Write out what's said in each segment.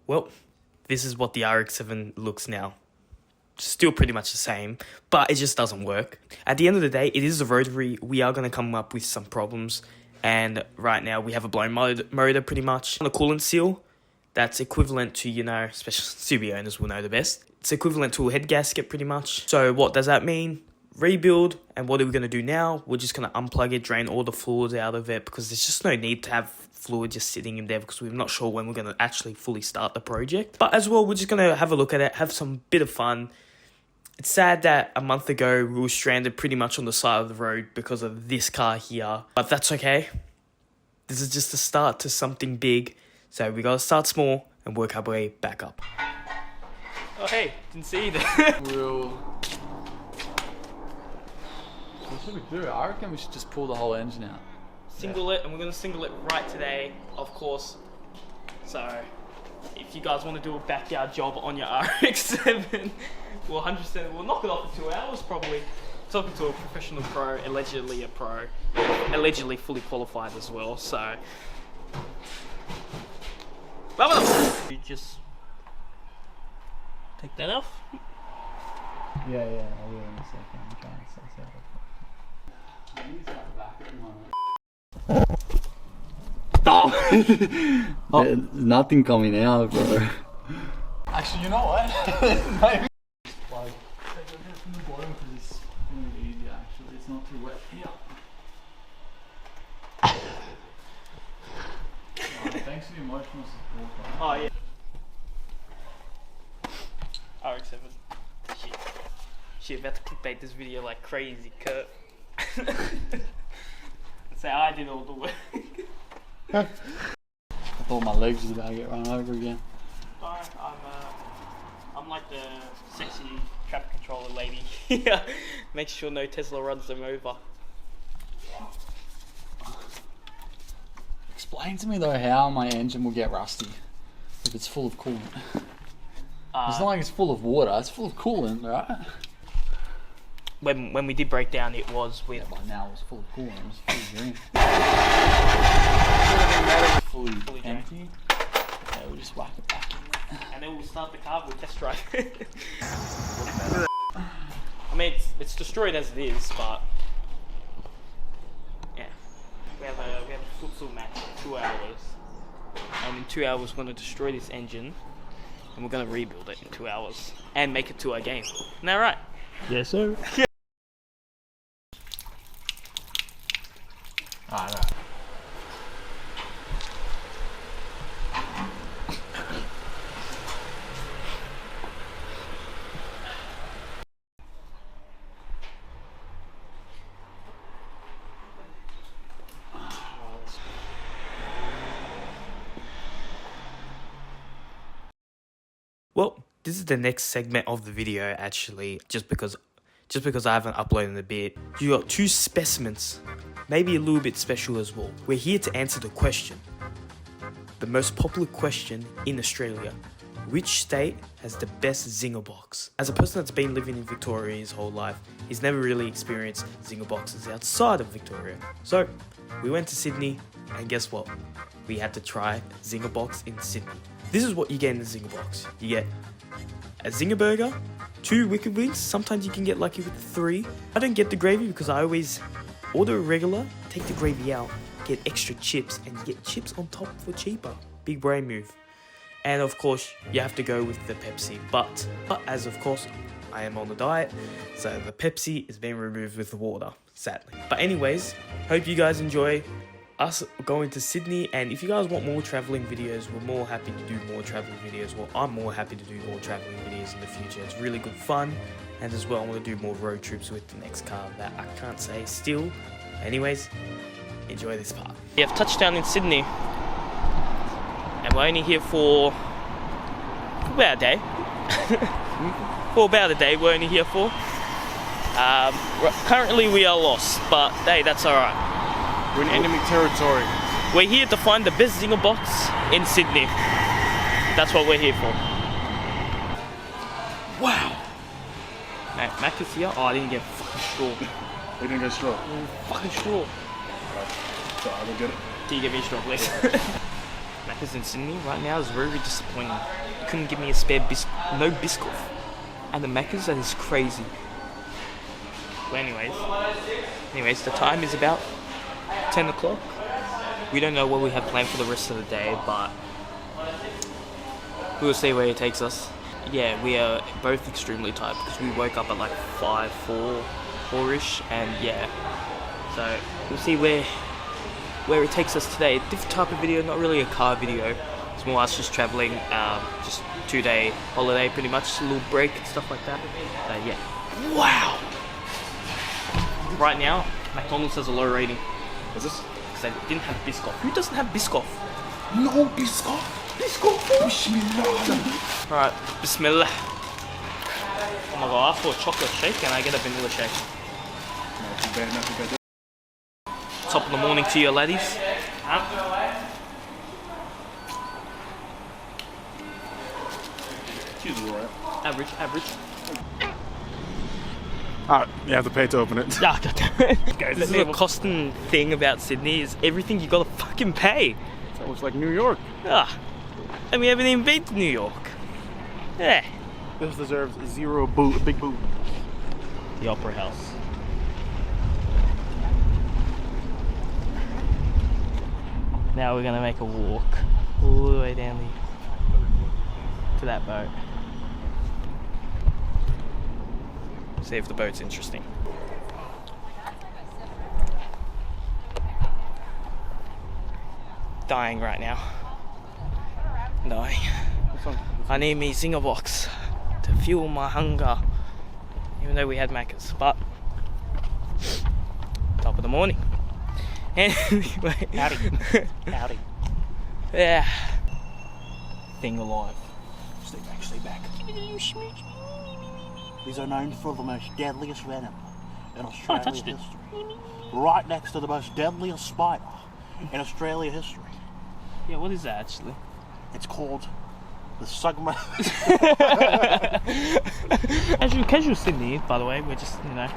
Well, this is what the rx7 looks now. Still pretty much the same, but it just doesn't work. At the end of the day, it is a rotary. We are going to come up with some problems, and right now we have a blown motor pretty much. On the coolant seal, that's equivalent to, especially CB owners will know the best. It's equivalent to a head gasket pretty much. So what does that mean? Rebuild. And what are we going to do now? We're just going to unplug it, drain all the fluids out of it, because there's just no need to have fluid just sitting in there, because we're not sure when we're going to actually fully start the project. But as well, we're just going to have a look at it, have some bit of fun. It's sad that a month ago we were stranded pretty much on the side of the road because of this car here, but that's okay. This is just a start to something big, so we gotta start small and work our way back up. Oh hey, didn't see you there. What should we do? I reckon we should just pull the whole engine out. Single it, and we're gonna single it right today, of course. So, if you guys want to do a backyard job on your rx7, well, 100%, we'll knock it off in 2 hours probably. Talking to a professional pro, allegedly a pro, allegedly fully qualified as well, so. You just take that off. Yeah, I will in a second. I'm trying to suss out the back. Oh! There's nothing coming out, bro. Actually, you know what? Maybe. Like, take it from the bottom because it's really easy. Actually, it's not too wet here. Thanks for the emotional support. Right? Oh yeah. rx7. Shit, about to clickbait this video like crazy, Kurt. Say I did all the work. I thought my legs was about to get run over again. I'm like the sexy traffic controller lady. Yeah, make sure no Tesla runs them over. Explain to me though how my engine will get rusty if it's full of coolant. It's not like it's full of water, it's full of coolant, right? When we did break down, it was with. Yeah, by now it was full of coolant, it was full of green. Fully empty. Yeah, we'll just whack it back in. And then we'll start the car with test drive. I mean, it's destroyed as it is, but yeah, we have a futsal match in 2 hours, and in 2 hours we're going to destroy this engine, and we're going to rebuild it in 2 hours and make it to our game. Isn't that right? Yes, sir. Alright. Well, this is the next segment of the video actually, just because I haven't uploaded in a bit. You got two specimens, maybe a little bit special as well. We're here to answer the question, the most popular question in Australia. Which state has the best zinger box? As a person that's been living in Victoria his whole life, he's never really experienced zinger boxes outside of Victoria. So, we went to Sydney, and guess what? We had to try zinger box in Sydney. This is what you get in the zinger box. You get a zinger burger, 2 wicked wings, sometimes you can get lucky with 3. I don't get the gravy because I always order a regular, take the gravy out, get extra chips, and you get chips on top for cheaper. Big brain move. And of course, you have to go with the Pepsi, but as of course, I am on a diet, so the Pepsi is being removed with the water, sadly. But anyways, hope you guys enjoy us going to Sydney, and if you guys want more traveling videos, we're more happy to do more traveling videos. Well, I'm more happy to do more traveling videos in the future. It's really good fun, and as well I want to do more road trips with the next car that I can't say still. Anyways, enjoy this part. We have touchdown in Sydney, and we're only here for about a day. For about a day we're only here for. Currently we are lost, but hey, that's alright. We're in enemy territory. We're here to find the best zinger box in Sydney. That's what we're here for. Wow. Mac is here. Oh, I didn't get fucking straw. We didn't get straw. Fucking straw. So I will get it. Can you give me a straw, please? Macca's in Sydney right now is very disappointing. You couldn't give me a spare no Biscoff. And the Macca's, that is crazy. Well, anyways, the time is about 10 o'clock. We don't know what we have planned for the rest of the day, but we'll see where it takes us. Yeah, we are both extremely tired because we woke up at like 4-ish, and yeah. So we'll see where it takes us today. Different type of video, not really a car video. It's more us just traveling, just 2-day holiday pretty much, just a little break and stuff like that. Yeah. Wow. Right now, McDonald's has a low rating. Is this? Because they didn't have Biscoff. Who doesn't have Biscoff? No Biscoff. Biscoff. Bismillah. Alright, Bismillah. Oh my god, I asked for a chocolate shake and I get a vanilla shake. Not too bad, not too bad. Top of the morning to you, laddies. She's alright. Average. Alright, you have to pay to open it. This is the costing thing about Sydney, is everything you gotta fucking pay. It's almost like New York. And we haven't even been to New York. Yeah. This deserves big boot. The Opera House. Now we're gonna make a walk all the way down to that boat. See if the boat's interesting. Dying right now. Dying. I need me zinger box to fuel my hunger. Even though we had Macca's, but top of the morning. Anyway. Howdy. Yeah. Thing alive. Stay back. These are known for the most deadliest venom in Australia history. Right next to the most deadliest spider in Australia history. Yeah, what is that actually? It's called the Sugma. Casual Sydney, by the way. We're just, I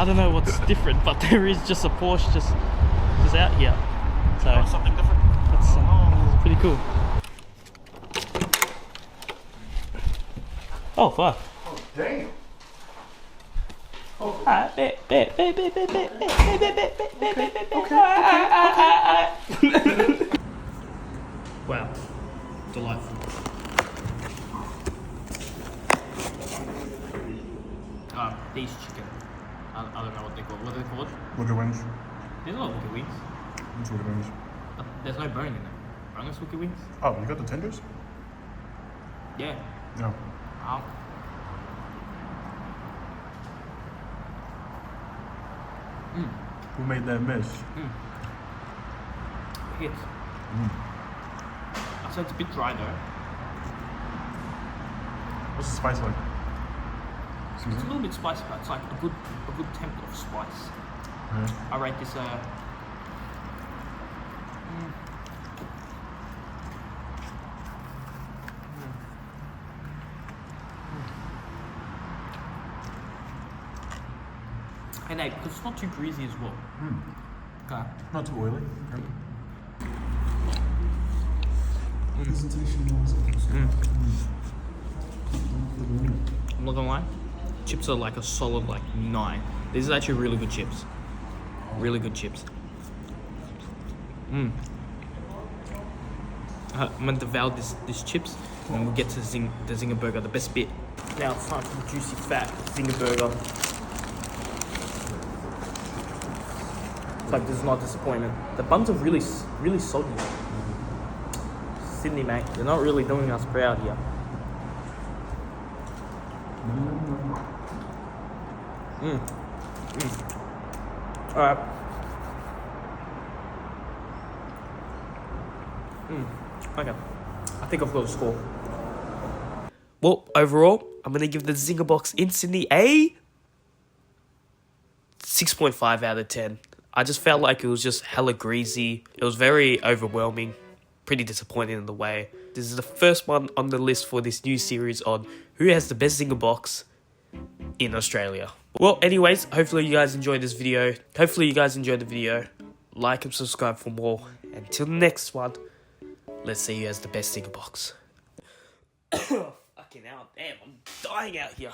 don't know what's different, but there is just a Porsche just out here. So Something different. that's pretty cool. Oh fuck. Oh, damn. Wow, delightful. These chicken. I don't know what they're called. What are they called? Booger wings. There's a lot of wicked wings. It's booger wings. But there's no bone in them. Boneless wicked wings? Oh, you got the tenders? Yeah. No. Wow. Who made that mess? Hit. I'd say it's a bit dry though. What's the spice like? It's a little bit spicy, but it's like a good temp of spice. I rate this And because it's not too greasy as well. Okay. Not too oily. I'm not gonna lie, chips are like a solid 9. These are actually really good chips. Really good chips. I'm gonna devour this chips, and then we'll get to the zinger burger, the best bit. Now it's time for the juicy fat zinger burger. It's like, this is not disappointment. The buns are really soggy. Sydney, mate, they're not really doing us proud here. Alright. Okay. I think I've got a score. Well, overall, I'm going to give the Zinger Box in Sydney a 6.5 out of 10. I just felt like it was just hella greasy. It was very overwhelming. Pretty disappointing in the way. This is the first one on the list for this new series on who has the best Zinger Box in Australia. Well, anyways, hopefully you guys enjoyed this video. Hopefully you guys enjoyed the video. like and subscribe for more. Until the next one, let's see who has the best sticker box. Fucking hell, damn, I'm dying out here.